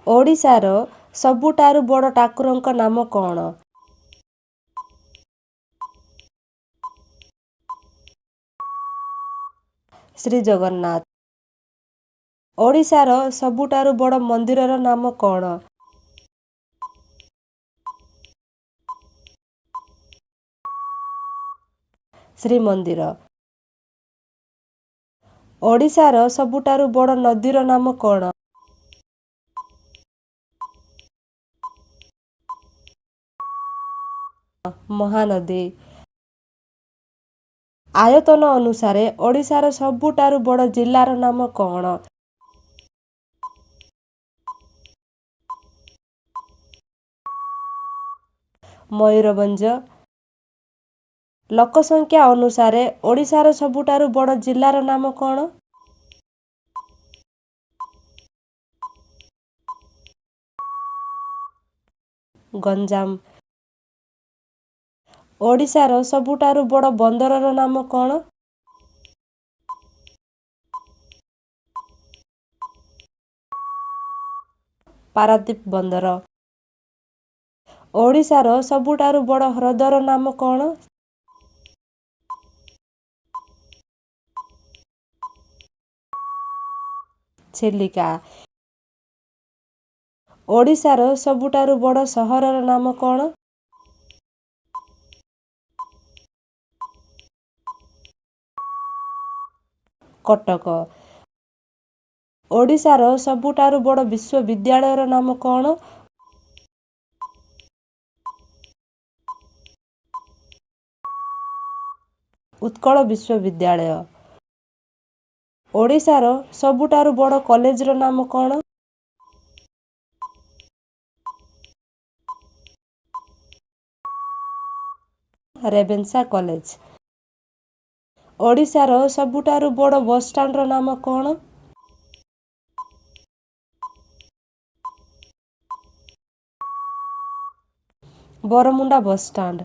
ଓଡ଼ିଶାର ସବୁଠାରୁ ବଡ଼ ଠାକୁରଙ୍କ ନାମ କ'ଣ? ଶ୍ରୀ ଜଗନ୍ନାଥ। ଓଡ଼ିଶାର ସବୁଠାରୁ ବଡ଼ ମନ୍ଦିରର ନାମ କ'ଣ? ଶ୍ରୀମନ୍ଦିର। ଓଡ଼ିଶାର ସବୁଠାରୁ ବଡ଼ ନଦୀର ନାମ କ'ଣ? ମହାନଦୀ। ଆୟତନ ଅନୁସାରେ ଓଡ଼ିଶାର ସବୁଠାରୁ ବଡ଼ ଜିଲ୍ଲାର ନାମ କ'ଣ? ମୟୂରଭଞ୍ଜ। ଲୋକ ସଂଖ୍ୟା ଅନୁସାରେ ଓଡ଼ିଶାର ସବୁଠାରୁ ବଡ଼ ଜିଲ୍ଲାର ନାମ କ'ଣ? ଗଞ୍ଜାମ। ଓଡ଼ିଶାର ସବୁଠାରୁ ବଡ଼ ବନ୍ଦରର ନାମ କ'ଣ? ପାରାଦୀପ ବନ୍ଦର। ଓଡ଼ିଶାର ସବୁଠାରୁ ବଡ଼ ହ୍ରଦର ନାମ କ'ଣ? ଚିଲିକା। ଓଡ଼ିଶାର ସବୁଠାରୁ ବଡ଼ ସହରର ନାମ କ'ଣ? କଟକ। ଓଡ଼ିଶାର ସବୁଠାରୁ ବଡ଼ ବିଶ୍ୱବିଦ୍ୟାଳୟର ନାମ କ'ଣ? ଉତ୍କଳ ବିଶ୍ୱବିଦ୍ୟାଳୟ। ଓଡ଼ିଶାର ସବୁଠାରୁ ବଡ଼ କଲେଜର ନାମ କ'ଣ? Ravenshaw college. ଓଡ଼ିଶାର ସବୁଠାରୁ ବଡ଼ ବସଷ୍ଟାଣ୍ଡର ନାମ କ'ଣ? ବରମୁଣ୍ଡା ବସଷ୍ଟାଣ୍ଡ।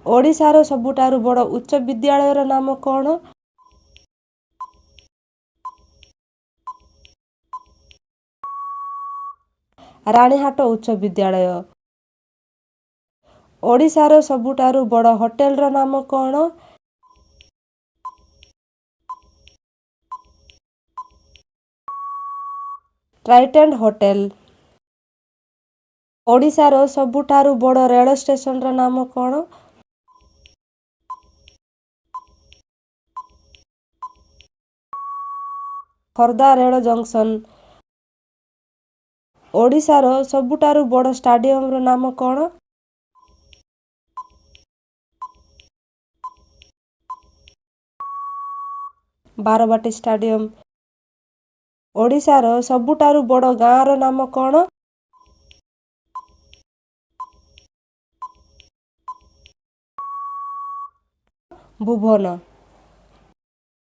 ଓଡ଼ିଶାର ସବୁଠାରୁ ବଡ଼ ଉଚ୍ଚ ବିଦ୍ୟାଳୟର ନାମ କ'ଣ? ରାଣୀହାଟ ଉଚ୍ଚ ବିଦ୍ୟାଳୟ। ଓଡ଼ିଶାର ସବୁଠାରୁ ବଡ଼ ହୋଟେଲର ନାମ କ'ଣ? Trident hotel. ଓଡ଼ିଶାର ସବୁଠାରୁ ବଡ଼ ରେଳ ଷ୍ଟେସନର ନାମ କ'ଣ? ଖୋର୍ଦ୍ଧା ରେଳ ଜଙ୍କସନ୍। ଓଡ଼ିଶାର ସବୁଠାରୁ ବଡ଼ ଷ୍ଟାଡିୟମର ନାମ କ'ଣ? ବାରବାଟୀ ଷ୍ଟାଡିୟମ। ଓଡ଼ିଶାର ସବୁଠାରୁ ବଡ଼ ଗାଁର ନାମ କ'ଣ? ଭୁବନ।